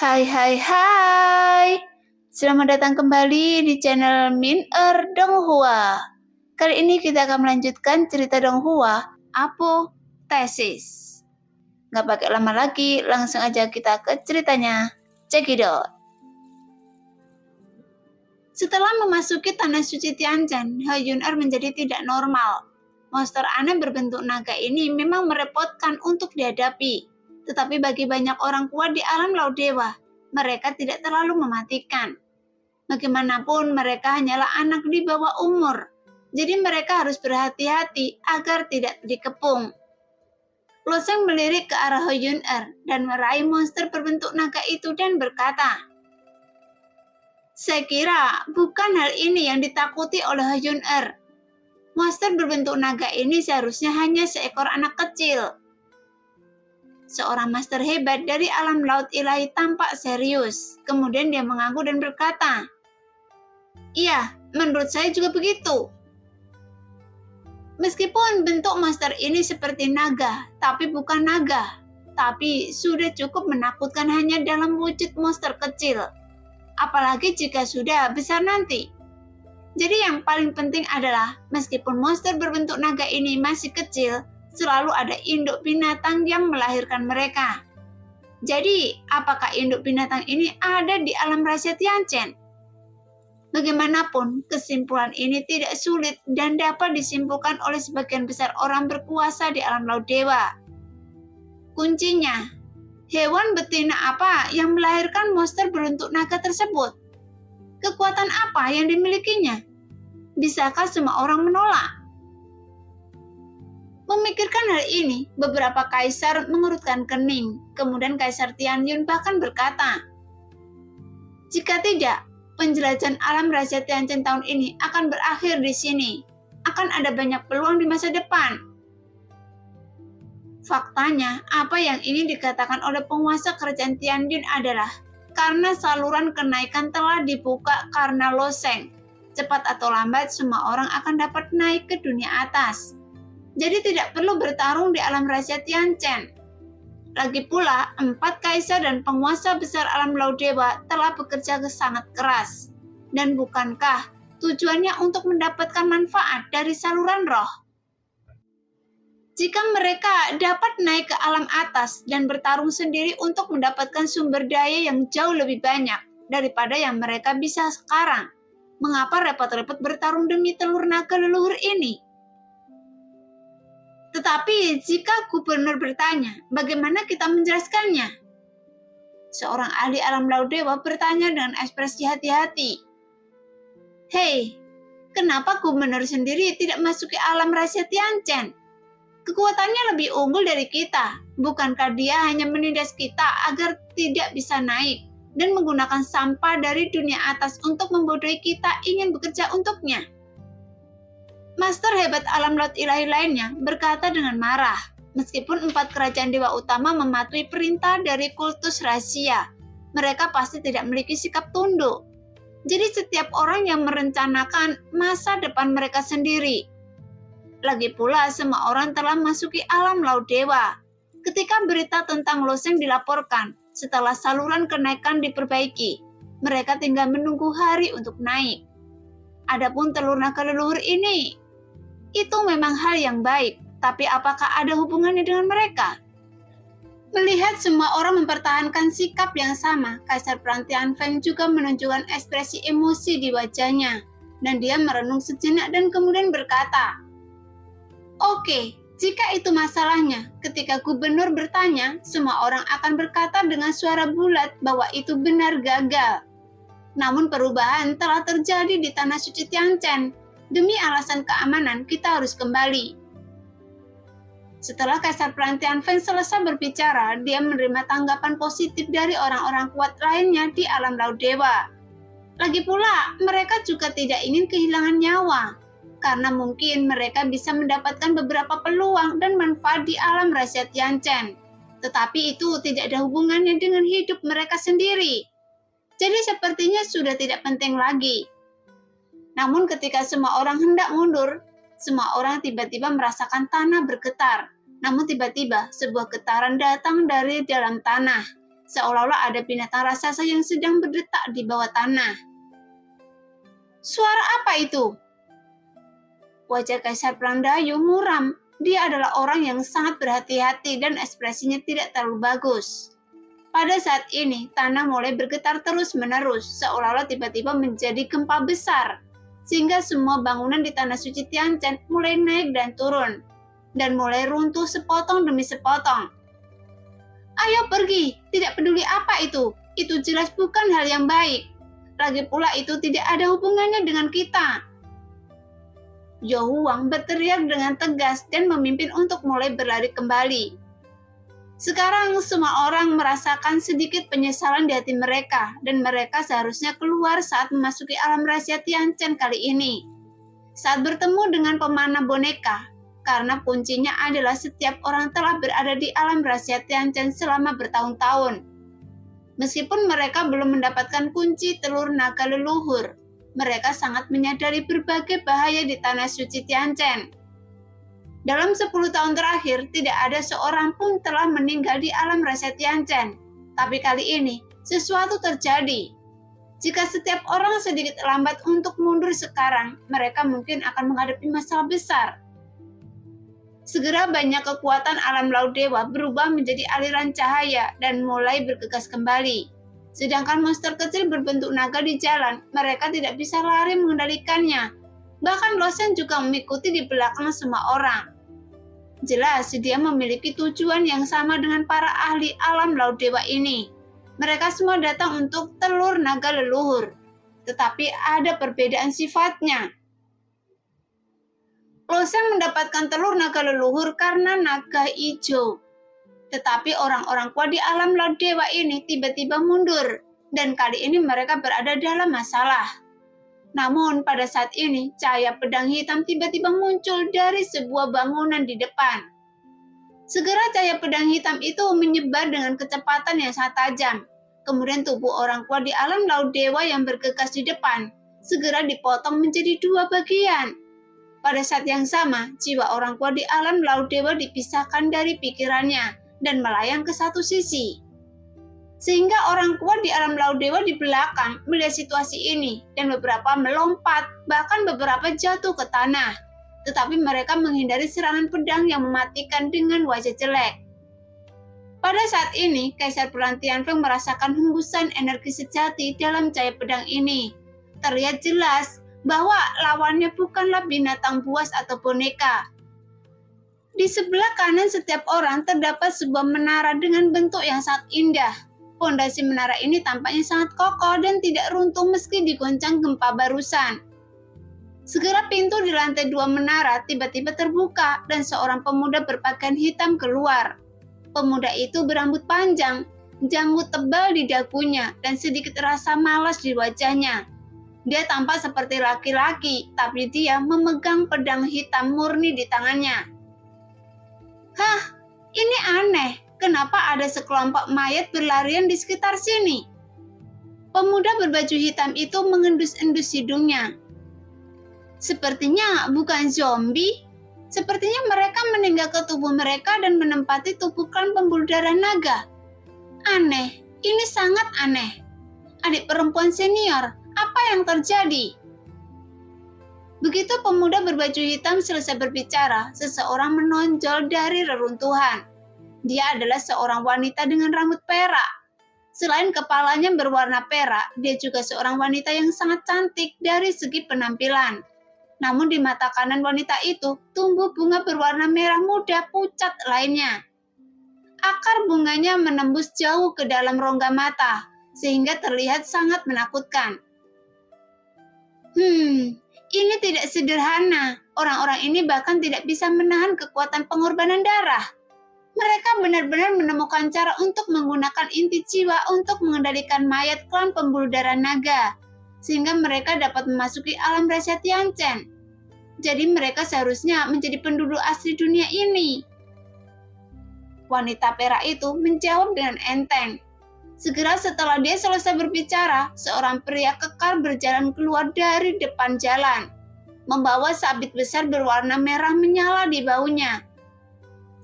Hai hai hai. Selamat datang kembali di channel Min Donghua. Kali ini kita akan melanjutkan cerita Donghua, Apotheosis. Nggak pakai lama lagi, langsung aja kita ke ceritanya. Cekidot. Setelah memasuki tanah suci Tianchen, He Yun-er menjadi tidak normal. Monster aneh berbentuk naga ini memang merepotkan untuk dihadapi. Tetapi bagi banyak orang kuat di alam laut dewa, mereka tidak terlalu mematikan. Bagaimanapun mereka hanyalah anak di bawah umur, jadi mereka harus berhati-hati agar tidak dikepung. Lo Sheng melirik ke arah He Yun-er dan meraih monster berbentuk naga itu dan berkata, "Saya kira bukan hal ini yang ditakuti oleh He Yun-er. Monster berbentuk naga ini seharusnya hanya seekor anak kecil." Seorang master hebat dari alam laut ilahi tampak serius. Kemudian dia mengangguk dan berkata, "Iya, menurut saya juga begitu. Meskipun bentuk monster ini seperti naga, tapi bukan naga. Tapi sudah cukup menakutkan hanya dalam wujud monster kecil. Apalagi jika sudah besar nanti. Jadi yang paling penting adalah, meskipun monster berbentuk naga ini masih kecil, selalu ada induk binatang yang melahirkan mereka. Jadi, apakah induk binatang ini ada di alam rahasia Tianchen? Bagaimanapun, kesimpulan ini tidak sulit dan dapat disimpulkan oleh sebagian besar orang berkuasa di alam laut dewa. Kuncinya, hewan betina apa yang melahirkan monster berbentuk naga tersebut? Kekuatan apa yang dimilikinya? Bisakah semua orang menolak? Memikirkan hal ini, beberapa kaisar mengerutkan kening. Kemudian Kaisar Tianyun bahkan berkata, "Jika tidak, penjelajahan alam rahasia Tianchen tahun ini akan berakhir di sini. Akan ada banyak peluang di masa depan." Faktanya, apa yang ini dikatakan oleh penguasa kerajaan Tianyun adalah karena saluran kenaikan telah dibuka karena Lo Sheng. Cepat atau lambat, semua orang akan dapat naik ke dunia atas. Jadi tidak perlu bertarung di alam rahasia Tianchen. Lagi pula, 4 kaisar dan penguasa besar alam laut dewa telah bekerja sangat keras. Dan bukankah tujuannya untuk mendapatkan manfaat dari saluran roh? Jika mereka dapat naik ke alam atas dan bertarung sendiri untuk mendapatkan sumber daya yang jauh lebih banyak daripada yang mereka bisa sekarang, mengapa repot-repot bertarung demi telur naga leluhur ini? Tetapi jika gubernur bertanya, bagaimana kita menjelaskannya? Seorang ahli alam laut dewa bertanya dengan ekspresi hati-hati. "Hei, kenapa gubernur sendiri tidak masuki alam rahasia Tianchen? Kekuatannya lebih unggul dari kita. Bukankah dia hanya menindas kita agar tidak bisa naik dan menggunakan sampah dari dunia atas untuk membodohi kita ingin bekerja untuknya?" Master hebat alam laut ilahi lainnya berkata dengan marah, meskipun 4 kerajaan dewa utama mematuhi perintah dari kultus rahasia, mereka pasti tidak memiliki sikap tunduk. Jadi setiap orang yang merencanakan masa depan mereka sendiri. Lagi pula semua orang telah masuki alam laut dewa. Ketika berita tentang Lo Sheng dilaporkan, setelah saluran kenaikan diperbaiki, mereka tinggal menunggu hari untuk naik. Adapun telur naga leluhur ini, itu memang hal yang baik, tapi apakah ada hubungannya dengan mereka? Melihat semua orang mempertahankan sikap yang sama, Kaisar Perang Tianfeng juga menunjukkan ekspresi emosi di wajahnya, dan dia merenung sejenak dan kemudian berkata, "Oke, jika itu masalahnya, ketika gubernur bertanya, semua orang akan berkata dengan suara bulat bahwa itu benar gagal. Namun perubahan telah terjadi di tanah suci Tianchen. Demi alasan keamanan, kita harus kembali." Setelah Kaisar Perang Tianfeng selesai berbicara, dia menerima tanggapan positif dari orang-orang kuat lainnya di alam laut dewa. Lagi pula, mereka juga tidak ingin kehilangan nyawa, karena mungkin mereka bisa mendapatkan beberapa peluang dan manfaat di alam rahasia Tianchen. Tetapi itu tidak ada hubungannya dengan hidup mereka sendiri. Jadi sepertinya sudah tidak penting lagi. Namun ketika semua orang hendak mundur, semua orang tiba-tiba merasakan tanah bergetar. Namun tiba-tiba sebuah getaran datang dari dalam tanah. seolah-olah ada binatang raksasa yang sedang berdetak di bawah tanah. Suara apa itu? Wajah Kaisar Perang Dayung muram. Dia adalah orang yang sangat berhati-hati dan ekspresinya tidak terlalu bagus. Pada saat ini, tanah mulai bergetar terus-menerus, seolah-olah tiba-tiba menjadi gempa besar, sehingga semua bangunan di Tanah Suci Tianchen mulai naik dan turun, dan mulai runtuh sepotong demi sepotong. Ayo pergi, tidak peduli apa itu jelas bukan hal yang baik. Lagi pula itu tidak ada hubungannya dengan kita. Zhou Huang berteriak dengan tegas dan memimpin untuk mulai berlari kembali. Sekarang semua orang merasakan sedikit penyesalan di hati mereka dan mereka seharusnya keluar saat memasuki alam rahasia Tianchen kali ini. Saat bertemu dengan pemanah boneka, karena kuncinya adalah setiap orang telah berada di alam rahasia Tianchen selama bertahun-tahun. Meskipun mereka belum mendapatkan kunci telur naga leluhur, mereka sangat menyadari berbagai bahaya di Tanah Suci Tianchen. Dalam 10 tahun terakhir, tidak ada seorang pun telah meninggal di alam rahasia Tianchen. Tapi kali ini, sesuatu terjadi. Jika setiap orang sedikit lambat untuk mundur sekarang, mereka mungkin akan menghadapi masalah besar. Segera banyak kekuatan alam laut dewa berubah menjadi aliran cahaya dan mulai bergegas kembali. Sedangkan monster kecil berbentuk naga di jalan, mereka tidak bisa lari mengendalikannya. Bahkan Lo Shen juga mengikuti di belakang semua orang. Jelas dia memiliki tujuan yang sama dengan para ahli alam laut dewa ini. Mereka semua datang untuk telur naga leluhur. Tetapi ada perbedaan sifatnya. Lo Shen mendapatkan telur naga leluhur karena naga hijau. Tetapi orang-orang kuat di alam laut dewa ini tiba-tiba mundur, dan kali ini mereka berada dalam masalah. Namun pada saat ini, cahaya pedang hitam tiba-tiba muncul dari sebuah bangunan di depan. Segera cahaya pedang hitam itu menyebar dengan kecepatan yang sangat tajam. Kemudian tubuh orang kuat di alam laut dewa yang bergegas di depan, segera dipotong menjadi 2 bagian. Pada saat yang sama, jiwa orang kuat di alam laut dewa dipisahkan dari pikirannya dan melayang ke satu sisi. Sehingga orang kuat di alam laut dewa di belakang melihat situasi ini dan beberapa melompat, bahkan beberapa jatuh ke tanah. Tetapi mereka menghindari serangan pedang yang mematikan dengan wajah jelek. Pada saat ini, Kaisar Perang Tianfeng merasakan hembusan energi sejati dalam cahaya pedang ini. Terlihat jelas bahwa lawannya bukanlah binatang buas atau boneka. Di sebelah kanan setiap orang terdapat sebuah menara dengan bentuk yang sangat indah. Pondasi menara ini tampaknya sangat kokoh dan tidak runtuh meski digoncang gempa barusan. Segera pintu di lantai 2 menara tiba-tiba terbuka dan seorang pemuda berpakaian hitam keluar. Pemuda itu berambut panjang, janggut tebal di dagunya, dan sedikit rasa malas di wajahnya. Dia tampak seperti laki-laki, tapi dia memegang pedang hitam murni di tangannya. Hah, ini aneh. Kenapa ada sekelompok mayat berlarian di sekitar sini? Pemuda berbaju hitam itu mengendus-endus hidungnya. Sepertinya bukan zombie. Sepertinya mereka meninggalkan tubuh mereka dan menempati tubuh klan pembuluh darah naga. Aneh, ini sangat aneh. Adik perempuan senior, apa yang terjadi? Begitu pemuda berbaju hitam selesai berbicara, seseorang menonjol dari reruntuhan. Dia adalah seorang wanita dengan rambut perak. Selain kepalanya berwarna perak, dia juga seorang wanita yang sangat cantik dari segi penampilan. Namun di mata kanan wanita itu tumbuh bunga berwarna merah muda pucat lainnya. Akar bunganya menembus jauh ke dalam rongga mata, sehingga terlihat sangat menakutkan. Ini tidak sederhana. Orang-orang ini bahkan tidak bisa menahan kekuatan pengorbanan darah. Mereka benar-benar menemukan cara untuk menggunakan inti jiwa untuk mengendalikan mayat klan pembuluh darah naga, sehingga mereka dapat memasuki alam rahasia Tianchen. Jadi mereka seharusnya menjadi penduduk asli dunia ini. Wanita perak itu menjawab dengan enteng. Segera setelah dia selesai berbicara, seorang pria kekar berjalan keluar dari depan jalan, membawa sabit besar berwarna merah menyala di bahunya.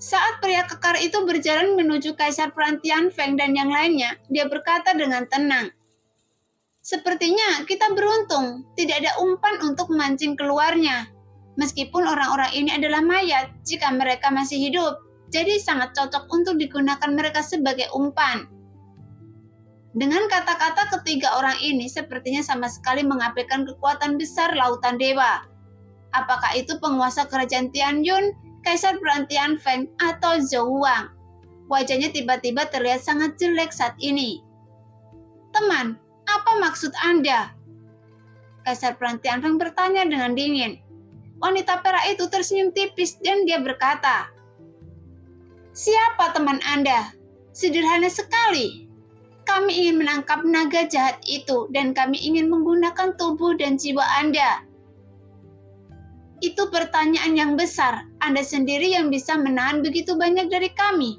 Saat pria kekar itu berjalan menuju Kaisar Perang Tianfeng dan yang lainnya, dia berkata dengan tenang, "Sepertinya kita beruntung, tidak ada umpan untuk memancing keluarnya. Meskipun orang-orang ini adalah mayat, jika mereka masih hidup, jadi sangat cocok untuk digunakan mereka sebagai umpan." Dengan kata-kata ketiga orang ini sepertinya sama sekali mengabaikan kekuatan besar lautan dewa. Apakah itu penguasa kerajaan Tianyun, Kaisar Perang Tianfeng, atau Zhou Wang? Wajahnya tiba-tiba terlihat sangat jelek saat ini. "Teman, apa maksud Anda?" Kaisar Perang Tianfeng bertanya dengan dingin. Wanita perak itu tersenyum tipis dan dia berkata, "Siapa teman Anda? Sederhana sekali. Kami ingin menangkap naga jahat itu dan kami ingin menggunakan tubuh dan jiwa Anda." "Itu pertanyaan yang besar. Anda sendiri yang bisa menahan begitu banyak dari kami."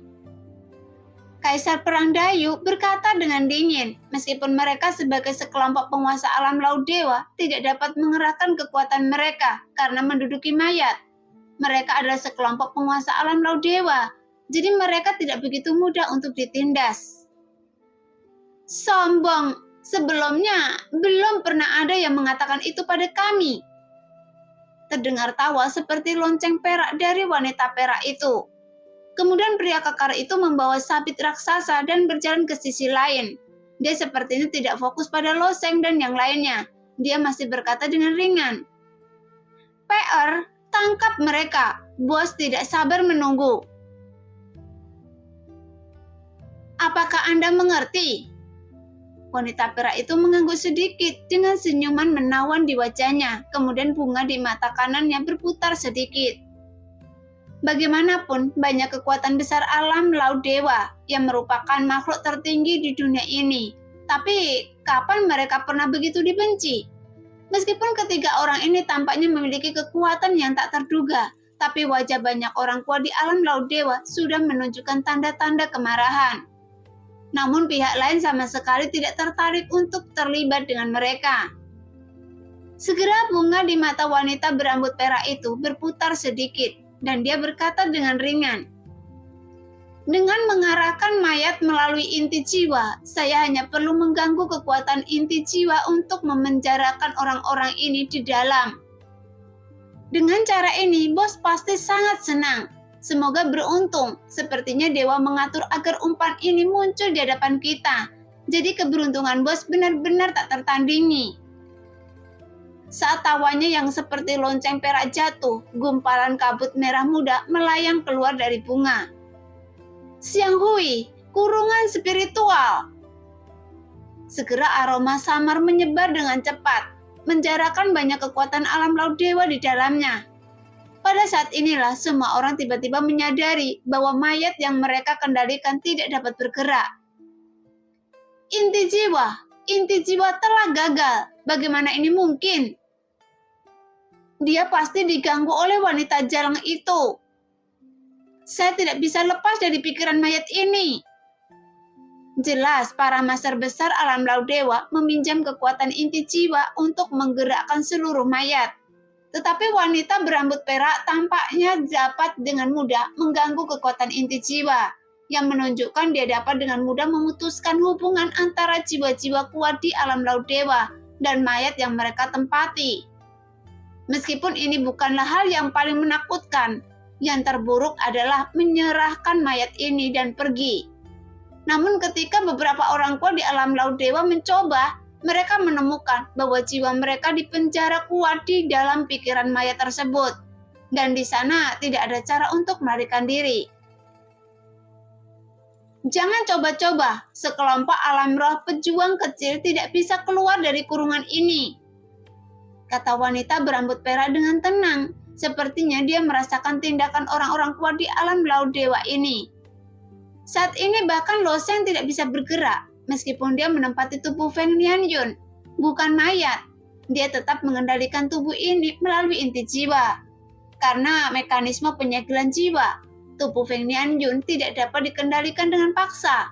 Kaisar Perang Dayu berkata dengan dingin, meskipun mereka sebagai sekelompok penguasa alam laut dewa tidak dapat mengerahkan kekuatan mereka karena menduduki mayat. Mereka adalah sekelompok penguasa alam laut dewa, jadi mereka tidak begitu mudah untuk ditindas. "Sombong, sebelumnya belum pernah ada yang mengatakan itu pada kami." Terdengar tawa seperti lonceng perak dari wanita perak itu. Kemudian pria kekar itu membawa sabit raksasa dan berjalan ke sisi lain. Dia sepertinya tidak fokus pada Lo Sheng dan yang lainnya. Dia masih berkata dengan ringan, "PR, tangkap mereka. Bos tidak sabar menunggu." "Apakah Anda mengerti?" Wanita perak itu mengangguk sedikit dengan senyuman menawan di wajahnya, kemudian bunga di mata kanannya berputar sedikit. Bagaimanapun, banyak kekuatan besar alam laut dewa yang merupakan makhluk tertinggi di dunia ini. Tapi, kapan mereka pernah begitu dibenci? Meskipun ketiga orang ini tampaknya memiliki kekuatan yang tak terduga, tapi wajah banyak orang kuat di alam laut dewa sudah menunjukkan tanda-tanda kemarahan. Namun pihak lain sama sekali tidak tertarik untuk terlibat dengan mereka. Segera bunga di mata wanita berambut perak itu berputar sedikit, dan dia berkata dengan ringan, "Dengan mengarahkan mayat melalui inti jiwa, saya hanya perlu mengganggu kekuatan inti jiwa untuk memenjarakan orang-orang ini di dalam. Dengan cara ini, bos pasti sangat senang. Semoga beruntung, sepertinya dewa mengatur agar umpan ini muncul di hadapan kita. Jadi keberuntungan bos benar-benar tak tertandingi." Saat tawanya yang seperti lonceng perak jatuh, gumpalan kabut merah muda melayang keluar dari bunga. "Xiang Hui, kurungan spiritual." Segera aroma samar menyebar dengan cepat, menjarakan banyak kekuatan alam laut dewa di dalamnya. Pada saat inilah semua orang tiba-tiba menyadari bahwa mayat yang mereka kendalikan tidak dapat bergerak. Inti jiwa telah gagal. Bagaimana ini mungkin? Dia pasti diganggu oleh wanita jalang itu. Saya tidak bisa lepas dari pikiran mayat ini. Jelas para master besar alam laut dewa meminjam kekuatan inti jiwa untuk menggerakkan seluruh mayat. Tetapi wanita berambut perak tampaknya dapat dengan mudah mengganggu kekuatan inti jiwa, yang menunjukkan dia dapat dengan mudah memutuskan hubungan antara jiwa-jiwa kuat di alam laut dewa dan mayat yang mereka tempati. Meskipun ini bukanlah hal yang paling menakutkan, yang terburuk adalah menyerahkan mayat ini dan pergi. Namun ketika beberapa orang kuat di alam laut dewa mencoba, mereka menemukan bahwa jiwa mereka dipenjara kuat di dalam pikiran mayat tersebut, dan di sana tidak ada cara untuk melarikan diri. Jangan coba-coba, sekelompok alam roh pejuang kecil tidak bisa keluar dari kurungan ini, kata wanita berambut perak dengan tenang. Sepertinya dia merasakan tindakan orang-orang kuat di alam laut dewa ini. Saat ini bahkan Lo Sheng tidak bisa bergerak, meskipun dia menempati tubuh Feng Nianyun, bukan mayat. Dia tetap mengendalikan tubuh ini melalui inti jiwa. Karena mekanisme penyegelan jiwa, tubuh Feng Nianyun tidak dapat dikendalikan dengan paksa.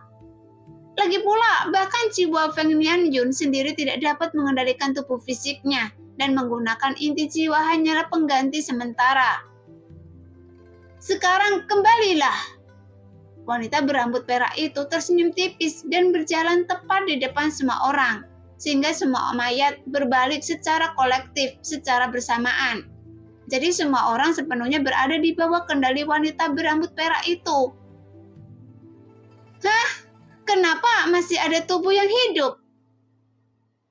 Lagi pula, bahkan jiwa Feng Nianyun sendiri tidak dapat mengendalikan tubuh fisiknya, dan menggunakan inti jiwa hanyalah pengganti sementara. Sekarang kembalilah. Wanita berambut perak itu tersenyum tipis dan berjalan tepat di depan semua orang, sehingga semua mayat berbalik secara kolektif, secara bersamaan. Jadi semua orang sepenuhnya berada di bawah kendali wanita berambut perak itu. Hah? Kenapa masih ada tubuh yang hidup?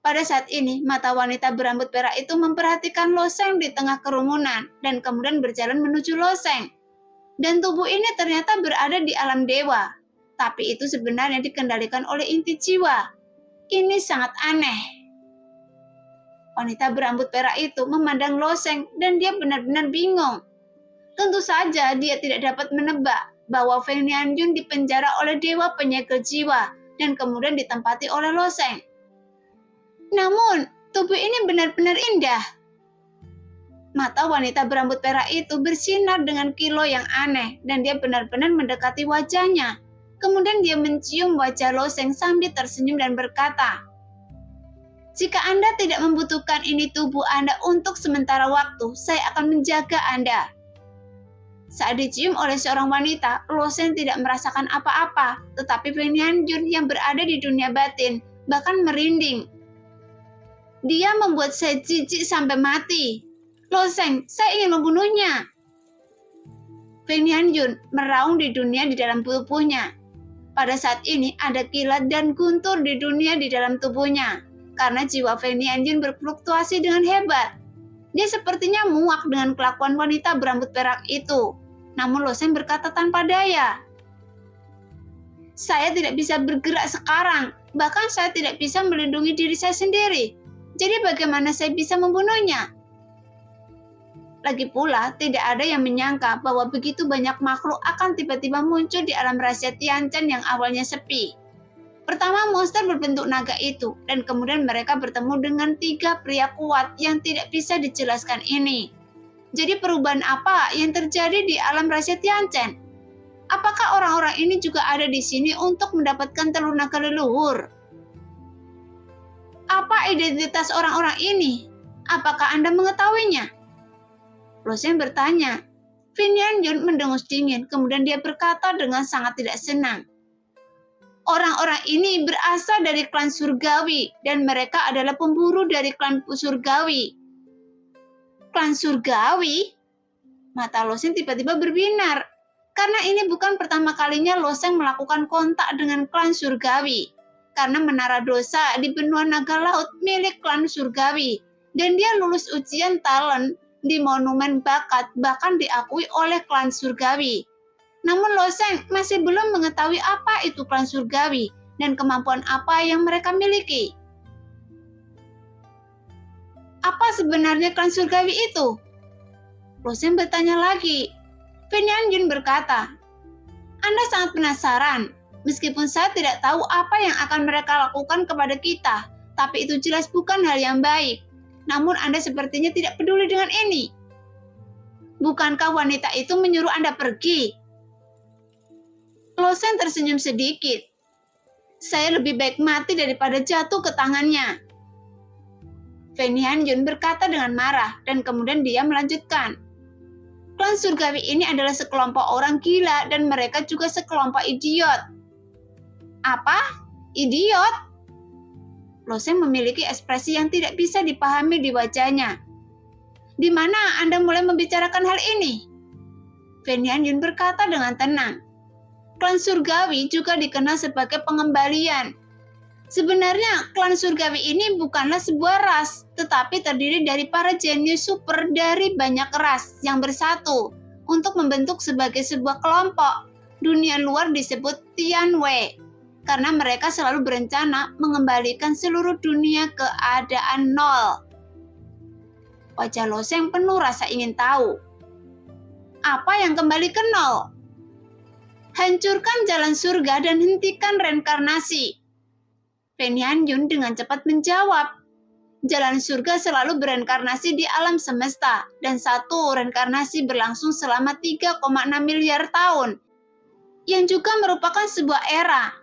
Pada saat ini, mata wanita berambut perak itu memperhatikan loseng di tengah kerumunan dan kemudian berjalan menuju loseng. Dan tubuh ini ternyata berada di alam dewa, tapi itu sebenarnya dikendalikan oleh inti jiwa. Ini sangat aneh. Wanita berambut perak itu memandang loseng dan dia benar-benar bingung. Tentu saja dia tidak dapat menebak bahwa Feng Nianjun dipenjara oleh dewa penyegel jiwa dan kemudian ditempati oleh loseng. Namun, tubuh ini benar-benar indah. Mata wanita berambut perak itu bersinar dengan kilau yang aneh dan dia benar-benar mendekati wajahnya. Kemudian dia mencium wajah loseng sambil tersenyum dan berkata, "Jika Anda tidak membutuhkan ini tubuh Anda untuk sementara waktu, saya akan menjaga Anda." Saat dicium oleh seorang wanita, loseng tidak merasakan apa-apa, tetapi Feng Nianjun yang berada di dunia batin bahkan merinding. Dia membuat saya jijik sampai mati. Loseng, saya ingin membunuhnya. Feng Nianjun meraung di dunia di dalam tubuhnya. Pada saat ini ada kilat dan guntur di dunia di dalam tubuhnya. Karena jiwa Feng Nianjun berfluktuasi dengan hebat. Dia sepertinya muak dengan kelakuan wanita berambut perak itu. Namun Loseng berkata tanpa daya. Saya tidak bisa bergerak sekarang. Bahkan saya tidak bisa melindungi diri saya sendiri. Jadi bagaimana saya bisa membunuhnya? Lagi pula, tidak ada yang menyangka bahwa begitu banyak makhluk akan tiba-tiba muncul di alam rahasia Tianchen yang awalnya sepi. Pertama, monster berbentuk naga itu, dan kemudian mereka bertemu dengan 3 pria kuat yang tidak bisa dijelaskan ini. Jadi perubahan apa yang terjadi di alam rahasia Tianchen? Apakah orang-orang ini juga ada di sini untuk mendapatkan telur naga leluhur? Apa identitas orang-orang ini? Apakah Anda mengetahuinya? Loseng bertanya. Feng Nianjun mendengus dingin, kemudian dia berkata dengan sangat tidak senang. Orang-orang ini berasal dari klan surgawi, dan mereka adalah pemburu dari klan surgawi. Klan surgawi? Mata Loseng tiba-tiba berbinar, karena ini bukan pertama kalinya Loseng melakukan kontak dengan klan surgawi. Karena menara dosa di benua naga laut milik klan surgawi, dan dia lulus ujian talent di monumen bakat bahkan diakui oleh klan surgawi. Namun Loseng masih belum mengetahui apa itu klan surgawi dan kemampuan apa yang mereka miliki. Apa sebenarnya klan surgawi itu? Loseng bertanya lagi. Feng Nianjun berkata, Anda sangat penasaran. Meskipun saya tidak tahu apa yang akan mereka lakukan kepada kita, tapi itu jelas bukan hal yang baik. Namun Anda sepertinya tidak peduli dengan ini. Bukankah wanita itu menyuruh Anda pergi? Loseng tersenyum sedikit. Saya lebih baik mati daripada jatuh ke tangannya. Feng Nianjun berkata dengan marah dan kemudian dia melanjutkan. Klan surgawi ini adalah sekelompok orang gila dan mereka juga sekelompok idiot. Apa? Idiot? Loseng memiliki ekspresi yang tidak bisa dipahami di wajahnya. Di mana Anda mulai membicarakan hal ini? Feng Nianjun berkata dengan tenang. Klan surgawi juga dikenal sebagai pengembalian. Sebenarnya klan surgawi ini bukanlah sebuah ras, tetapi terdiri dari para jenius super dari banyak ras yang bersatu untuk membentuk sebagai sebuah kelompok. Dunia luar disebut Tianwei. Karena mereka selalu berencana mengembalikan seluruh dunia ke keadaan nol. Wajah Loseng penuh rasa ingin tahu. Apa yang kembali ke nol? Hancurkan jalan surga dan hentikan reinkarnasi. Feng Nianjun dengan cepat menjawab. Jalan surga selalu bereinkarnasi di alam semesta, dan satu reinkarnasi berlangsung selama 3,6 miliar tahun, yang juga merupakan sebuah era.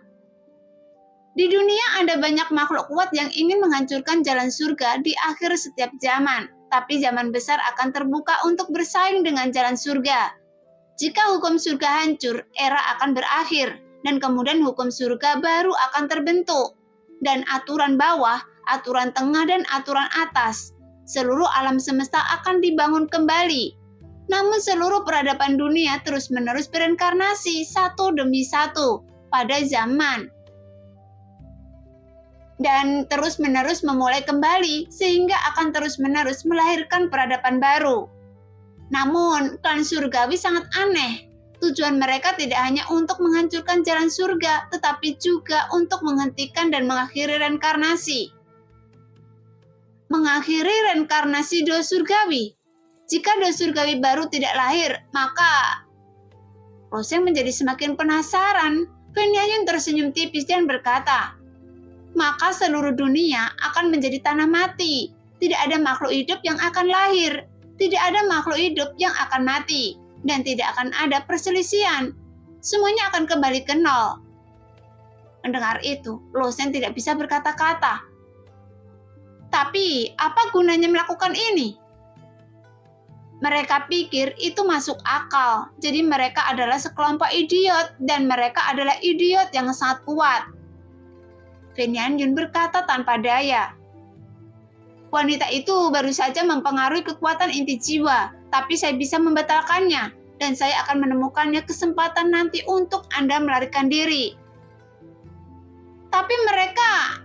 Di dunia ada banyak makhluk kuat yang ingin menghancurkan jalan surga di akhir setiap zaman, tapi zaman besar akan terbuka untuk bersaing dengan jalan surga. Jika hukum surga hancur, era akan berakhir, dan kemudian hukum surga baru akan terbentuk. Dan aturan bawah, aturan tengah, dan aturan atas, seluruh alam semesta akan dibangun kembali. Namun seluruh peradaban dunia terus-menerus berinkarnasi satu demi satu pada zaman. Dan terus-menerus memulai kembali, sehingga akan terus-menerus melahirkan peradaban baru. Namun, klan surgawi sangat aneh. Tujuan mereka tidak hanya untuk menghancurkan jalan surga, tetapi juga untuk menghentikan dan mengakhiri reinkarnasi. Mengakhiri reinkarnasi doa surgawi. Jika doa surgawi baru tidak lahir, maka Loseng menjadi semakin penasaran. Fenyayan tersenyum tipis dan berkata, maka seluruh dunia akan menjadi tanah mati. Tidak ada makhluk hidup yang akan lahir. Tidak ada makhluk hidup yang akan mati. Dan tidak akan ada perselisihan. Semuanya akan kembali ke nol. Mendengar itu, Loseng tidak bisa berkata-kata. Tapi, apa gunanya melakukan ini? Mereka pikir itu masuk akal. Jadi mereka adalah sekelompok idiot. Dan mereka adalah idiot yang sangat kuat. Fenyayan berkata tanpa daya. Wanita itu baru saja mempengaruhi kekuatan inti jiwa, tapi saya bisa membatalkannya, dan saya akan menemukannya kesempatan nanti untuk Anda melarikan diri. Tapi mereka,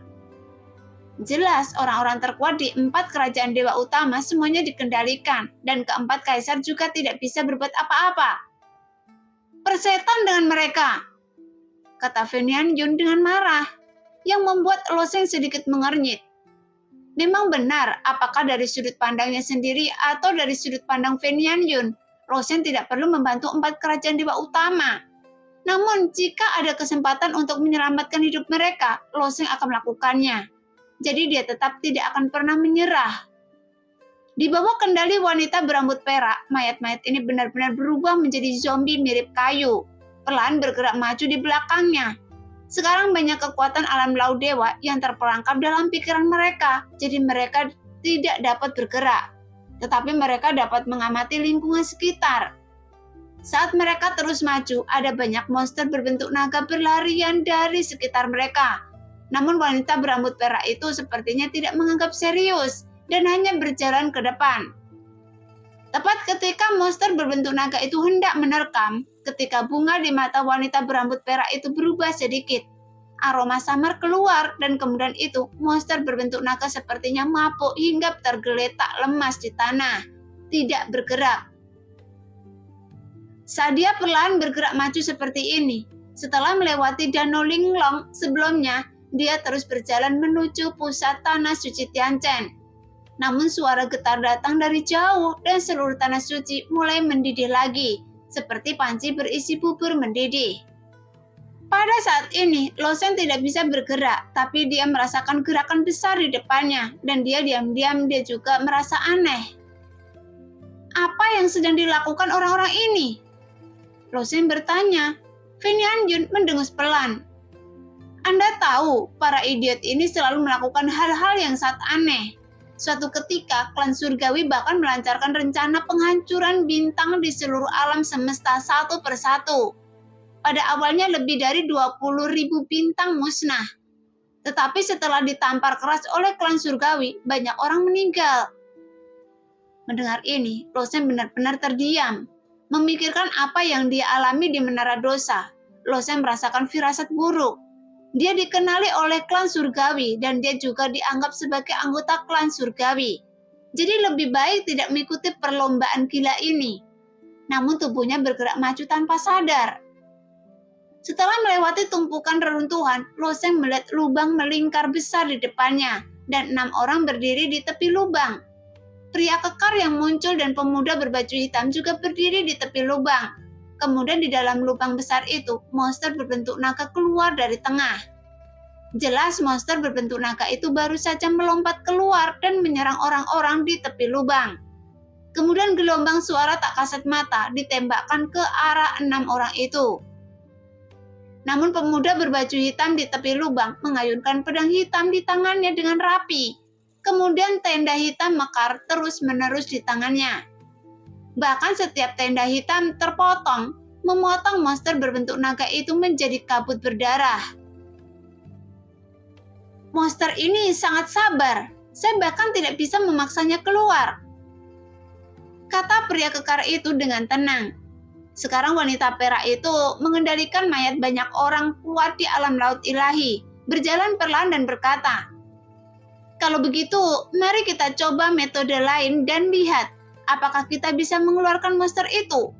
jelas orang-orang terkuat di 4 kerajaan dewa utama semuanya dikendalikan, dan keempat kaisar juga tidak bisa berbuat apa-apa. Persetan dengan mereka, kata Fenyayan dengan marah, yang membuat Loseng sedikit mengernyit. Memang benar, apakah dari sudut pandangnya sendiri atau dari sudut pandang Fenyayan, Loseng tidak perlu membantu 4 kerajaan dewa utama. Namun, jika ada kesempatan untuk menyelamatkan hidup mereka, Loseng akan melakukannya. Jadi dia tetap tidak akan pernah menyerah. Di bawah kendali wanita berambut perak, mayat-mayat ini benar-benar berubah menjadi zombie mirip kayu. Perlahan bergerak maju di belakangnya. Sekarang banyak kekuatan alam laut dewa yang terperangkap dalam pikiran mereka, jadi mereka tidak dapat bergerak. Tetapi mereka dapat mengamati lingkungan sekitar. Saat mereka terus maju, ada banyak monster berbentuk naga berlarian dari sekitar mereka. Namun wanita berambut perak itu sepertinya tidak menganggap serius dan hanya berjalan ke depan. Tepat ketika monster berbentuk naga itu hendak menerkam, ketika bunga di mata wanita berambut perak itu berubah sedikit. Aroma samar keluar dan kemudian itu monster berbentuk naga sepertinya mabuk hingga tergeletak lemas di tanah, tidak bergerak. Saat dia perlahan bergerak maju seperti ini, setelah melewati Danau Linglong sebelumnya, dia terus berjalan menuju pusat tanah suci Tianchen. Namun suara getar datang dari jauh dan seluruh tanah suci mulai mendidih lagi, seperti panci berisi bubur mendidih. Pada saat ini, Loseng tidak bisa bergerak, tapi dia merasakan gerakan besar di depannya, dan dia diam-diam dia juga merasa aneh. Apa yang sedang dilakukan orang-orang ini? Loseng bertanya. Fenyayan mendengus pelan. Anda tahu, para idiot ini selalu melakukan hal-hal yang sangat aneh. Suatu ketika, klan surgawi bahkan melancarkan rencana penghancuran bintang di seluruh alam semesta satu persatu. Pada awalnya lebih dari 20.000 bintang musnah. Tetapi setelah ditampar keras oleh klan surgawi, banyak orang meninggal. Mendengar ini, Loseng benar-benar terdiam. Memikirkan apa yang dia alami di Menara Dosa. Loseng merasakan firasat buruk. Dia dikenali oleh klan surgawi dan dia juga dianggap sebagai anggota klan surgawi. Jadi lebih baik tidak mengikuti perlombaan gila ini. Namun tubuhnya bergerak maju tanpa sadar. Setelah melewati tumpukan reruntuhan, Loseng melihat lubang melingkar besar di depannya dan 6 orang berdiri di tepi lubang. Pria kekar yang muncul dan pemuda berbaju hitam juga berdiri di tepi lubang. Kemudian di dalam lubang besar itu, monster berbentuk naga keluar dari tengah. Jelas monster berbentuk naga itu baru saja melompat keluar dan menyerang orang-orang di tepi lubang. Kemudian gelombang suara tak kasat mata ditembakkan ke arah 6 orang itu. Namun pemuda berbaju hitam di tepi lubang mengayunkan pedang hitam di tangannya dengan rapi. Kemudian tenda hitam mekar terus-menerus di tangannya. Bahkan setiap tenda hitam terpotong, memotong monster berbentuk naga itu menjadi kabut berdarah. Monster ini sangat sabar. Saya bahkan tidak bisa memaksanya keluar, kata pria kekar itu dengan tenang. Sekarang wanita perak itu mengendalikan mayat banyak orang kuat di alam laut ilahi, berjalan perlahan dan berkata, "Kalau begitu, mari kita coba metode lain dan lihat apakah kita bisa mengeluarkan monster itu."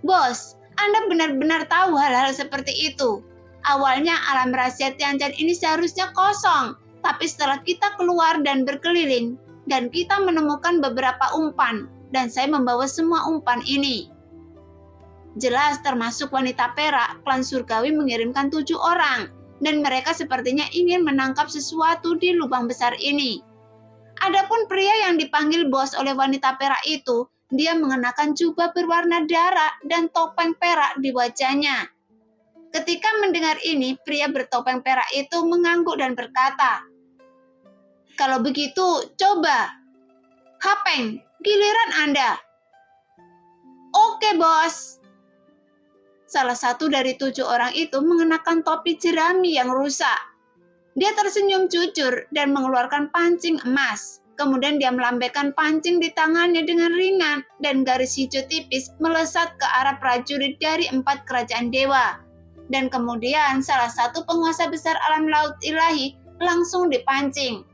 Bos, Anda benar-benar tahu hal-hal seperti itu. Awalnya alam rahasia Tianjin ini seharusnya kosong, tapi setelah kita keluar dan berkeliling, dan kita menemukan beberapa umpan, dan saya membawa semua umpan ini. Jelas termasuk wanita perak, klan surgawi mengirimkan 7 orang, dan mereka sepertinya ingin menangkap sesuatu di lubang besar ini. Adapun pria yang dipanggil bos oleh wanita perak itu, dia mengenakan jubah berwarna darah dan topeng perak di wajahnya. Ketika mendengar ini, pria bertopeng perak itu mengangguk dan berkata, "Kalau begitu, coba. Hapeng, giliran Anda." "Oke, bos." Salah satu dari 7 orang itu mengenakan topi jerami yang rusak. Dia tersenyum jujur dan mengeluarkan pancing emas. Kemudian dia melambaikan pancing di tangannya dengan ringan dan garis hijau tipis melesat ke arah prajurit dari 4 kerajaan dewa. Dan kemudian salah satu penguasa besar alam laut ilahi langsung dipancing.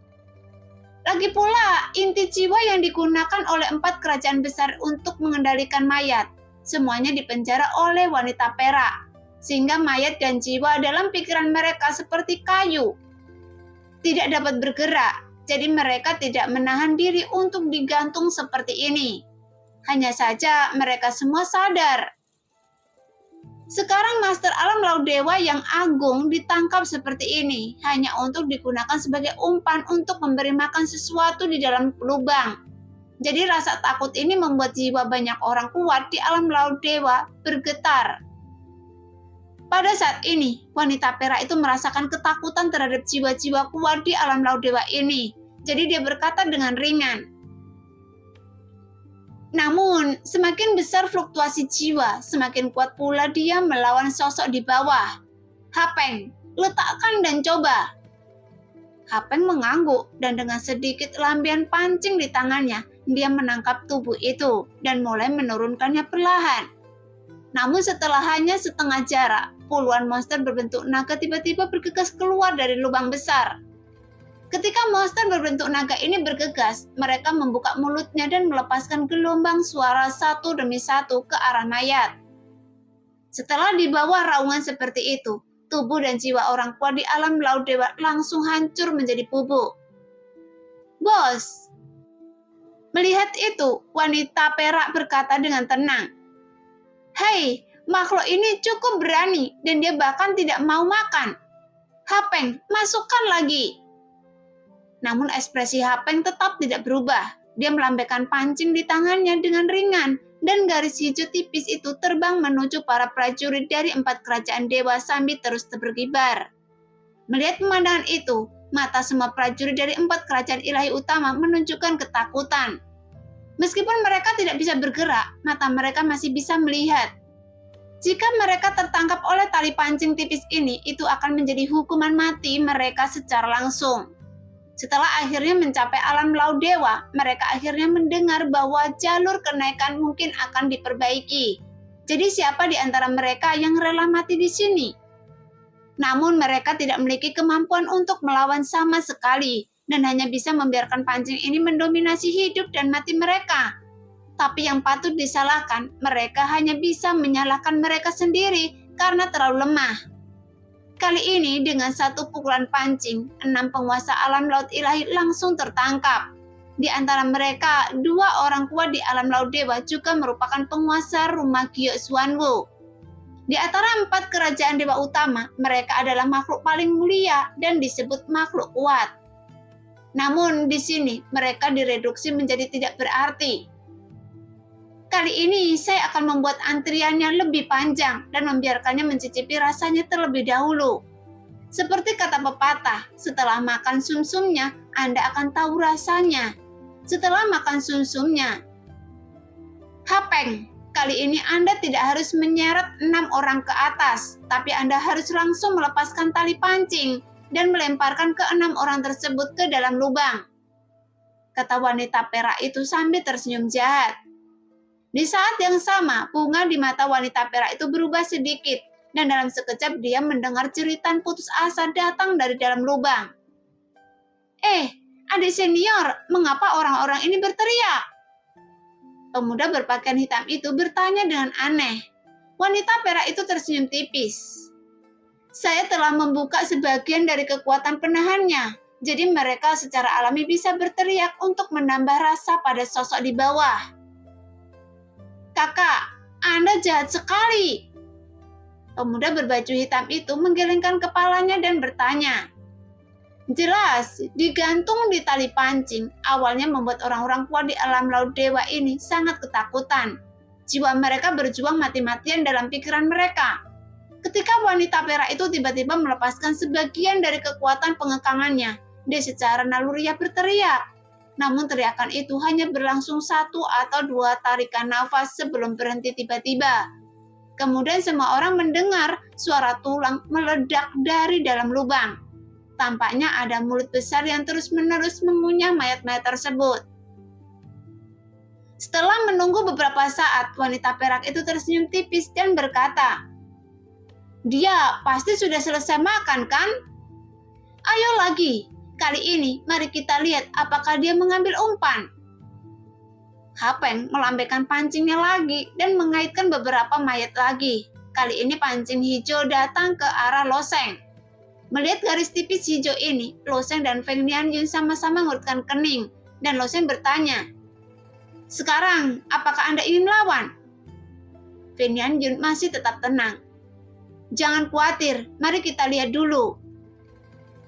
Lagi pula, inti jiwa yang digunakan oleh 4 kerajaan besar untuk mengendalikan mayat, semuanya dipenjara oleh wanita perak, sehingga mayat dan jiwa dalam pikiran mereka seperti kayu, tidak dapat bergerak, jadi mereka tidak menahan diri untuk digantung seperti ini. Hanya saja mereka semua sadar. Sekarang Master Alam Laut Dewa yang agung ditangkap seperti ini, hanya untuk digunakan sebagai umpan untuk memberi makan sesuatu di dalam lubang. Jadi rasa takut ini membuat jiwa banyak orang kuat di alam laut dewa bergetar. Pada saat ini, wanita perak itu merasakan ketakutan terhadap jiwa-jiwa kuat di alam laut dewa ini. Jadi dia berkata dengan ringan, "Namun, semakin besar fluktuasi jiwa, semakin kuat pula dia melawan sosok di bawah. Hapeng, letakkan dan coba." Hapeng mengangguk dan dengan sedikit lambian pancing di tangannya, dia menangkap tubuh itu dan mulai menurunkannya perlahan. Namun setelah hanya setengah jarak, puluhan monster berbentuk naga tiba-tiba bergegas keluar dari lubang besar. Ketika monster berbentuk naga ini bergegas, mereka membuka mulutnya dan melepaskan gelombang suara satu demi satu ke arah mayat. Setelah di bawah raungan seperti itu, tubuh dan jiwa orang kuat di alam laut dewa langsung hancur menjadi bubuk. "Bos." Melihat itu, wanita perak berkata dengan tenang, "Hei, makhluk ini cukup berani dan dia bahkan tidak mau makan. Hapeng, masukkan lagi." Namun ekspresi Hapeng tetap tidak berubah. Dia melambaikan pancing di tangannya dengan ringan, dan garis hijau tipis itu terbang menuju para prajurit dari 4 kerajaan dewa sambil terus berkibar. Melihat pemandangan itu, mata semua prajurit dari 4 kerajaan ilahi utama menunjukkan ketakutan. Meskipun mereka tidak bisa bergerak, mata mereka masih bisa melihat. Jika mereka tertangkap oleh tali pancing tipis ini, itu akan menjadi hukuman mati mereka secara langsung. Setelah akhirnya mencapai alam laut dewa, mereka akhirnya mendengar bahwa jalur kenaikan mungkin akan diperbaiki. Jadi siapa di antara mereka yang rela mati di sini? Namun mereka tidak memiliki kemampuan untuk melawan sama sekali, dan hanya bisa membiarkan pancing ini mendominasi hidup dan mati mereka. Tapi yang patut disalahkan, mereka hanya bisa menyalahkan mereka sendiri karena terlalu lemah. Kali ini dengan satu pukulan pancing, 6 penguasa alam laut ilahi langsung tertangkap. Di antara mereka, 2 orang kuat di alam laut dewa juga merupakan penguasa rumah Gyo Xuanwu. Di antara 4 kerajaan dewa utama, mereka adalah makhluk paling mulia dan disebut makhluk kuat. Namun di sini mereka direduksi menjadi tidak berarti. Kali ini saya akan membuat antriannya lebih panjang dan membiarkannya mencicipi rasanya terlebih dahulu. Seperti kata pepatah, setelah makan sumsumnya, Anda akan tahu rasanya. Setelah makan sumsumnya, Hapeng, kali ini Anda tidak harus menyeret 6 orang ke atas, tapi Anda harus langsung melepaskan tali pancing dan melemparkan ke 6 orang tersebut ke dalam lubang, kata wanita perak itu sambil tersenyum jahat. Di saat yang sama, bunga di mata wanita perak itu berubah sedikit, dan dalam sekejap dia mendengar jeritan putus asa datang dari dalam lubang. Adik senior, mengapa orang-orang ini berteriak? Pemuda berpakaian hitam itu bertanya dengan aneh. Wanita perak itu tersenyum tipis. Saya telah membuka sebagian dari kekuatan penahannya, jadi mereka secara alami bisa berteriak untuk menambah rasa pada sosok di bawah. Kakak, Anda jahat sekali. Pemuda berbaju hitam itu menggelengkan kepalanya dan bertanya. Jelas, digantung di tali pancing, awalnya membuat orang-orang kuat di alam laut dewa ini sangat ketakutan. Jiwa mereka berjuang mati-matian dalam pikiran mereka. Ketika wanita perak itu tiba-tiba melepaskan sebagian dari kekuatan pengekangannya, dia secara naluriah berteriak. Namun teriakan itu hanya berlangsung 1 atau 2 tarikan nafas sebelum berhenti tiba-tiba. Kemudian semua orang mendengar suara tulang meledak dari dalam lubang. Tampaknya ada mulut besar yang terus-menerus mengunyah mayat-mayat tersebut. Setelah menunggu beberapa saat, wanita perak itu tersenyum tipis dan berkata, "Dia pasti sudah selesai makan, kan? Ayo lagi, kali ini mari kita lihat apakah dia mengambil umpan." Hapeng melambaikan pancingnya lagi dan mengaitkan beberapa mayat lagi. Kali ini pancing hijau datang ke arah Loseng. Melihat garis tipis hijau ini, Loseng dan Feng Nianjun sama-sama mengurutkan kening, dan Loseng bertanya, "Sekarang, apakah Anda ingin melawan?" Feng Nianjun masih tetap tenang. "Jangan khawatir, mari kita lihat dulu.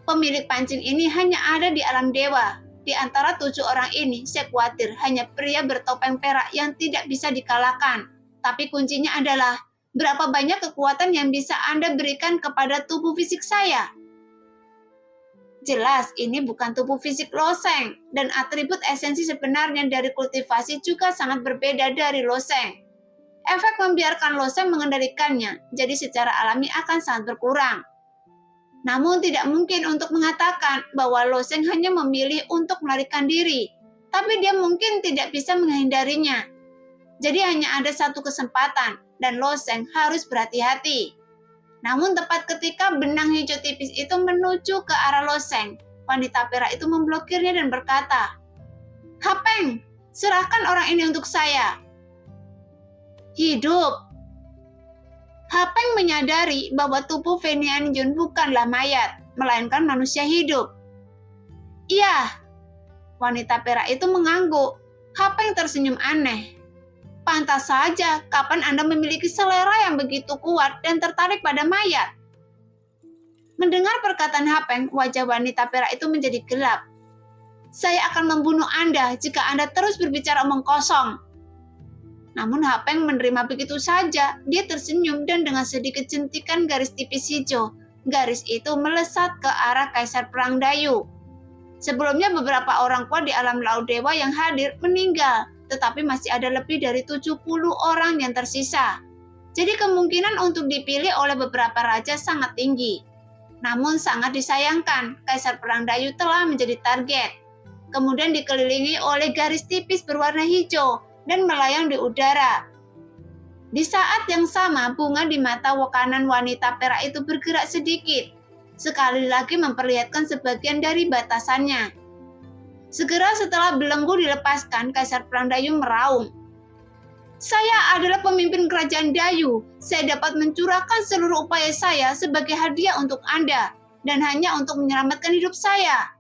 Pemilik pancing ini hanya ada di alam dewa. Di antara 7 orang ini, saya khawatir hanya pria bertopeng perak yang tidak bisa dikalahkan. Tapi kuncinya adalah, berapa banyak kekuatan yang bisa Anda berikan kepada tubuh fisik saya?" Jelas ini bukan tubuh fisik Loseng, dan atribut esensi sebenarnya dari kultivasi juga sangat berbeda dari Loseng. Efek membiarkan Loseng mengendalikannya, jadi secara alami akan sangat berkurang. Namun tidak mungkin untuk mengatakan bahwa Loseng hanya memilih untuk melarikan diri, tapi dia mungkin tidak bisa menghindarinya. Jadi hanya ada satu kesempatan, dan Loseng harus berhati-hati. Namun tepat ketika benang hijau tipis itu menuju ke arah Loseng, wanita perak itu memblokirnya dan berkata, "Hapeng, serahkan orang ini untuk saya." Hidup. Hapeng menyadari bahwa tubuh Feng Nianjun bukanlah mayat, melainkan manusia hidup. "Iya." Wanita perak itu mengangguk. Hapeng tersenyum aneh. "Pantas saja, kapan Anda memiliki selera yang begitu kuat dan tertarik pada mayat?" Mendengar perkataan Hapeng, wajah wanita perak itu menjadi gelap. "Saya akan membunuh Anda jika Anda terus berbicara omong kosong." Namun Hapeng menerima begitu saja. Dia tersenyum dan dengan sedikit jentikan garis tipis hijau, garis itu melesat ke arah Kaisar Perang Dayu. Sebelumnya beberapa orang kuat di alam laut dewa yang hadir meninggal, tetapi masih ada lebih dari 70 orang yang tersisa. Jadi kemungkinan untuk dipilih oleh beberapa raja sangat tinggi. Namun sangat disayangkan, Kaisar Perang Dayu telah menjadi target. Kemudian dikelilingi oleh garis tipis berwarna hijau dan melayang di udara. Di saat yang sama, bunga di mata kanan wanita perak itu bergerak sedikit, sekali lagi memperlihatkan sebagian dari batasannya. Segera setelah belenggu dilepaskan, Kaisar Perang Dayu meraung. "Saya adalah pemimpin kerajaan Dayu. Saya dapat mencurahkan seluruh upaya saya sebagai hadiah untuk Anda, dan hanya untuk menyelamatkan hidup saya."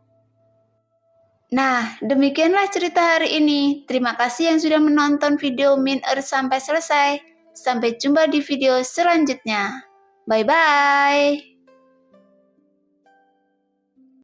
Nah, demikianlah cerita hari ini. Terima kasih yang sudah menonton video Min Earth sampai selesai. Sampai jumpa di video selanjutnya. Bye-bye.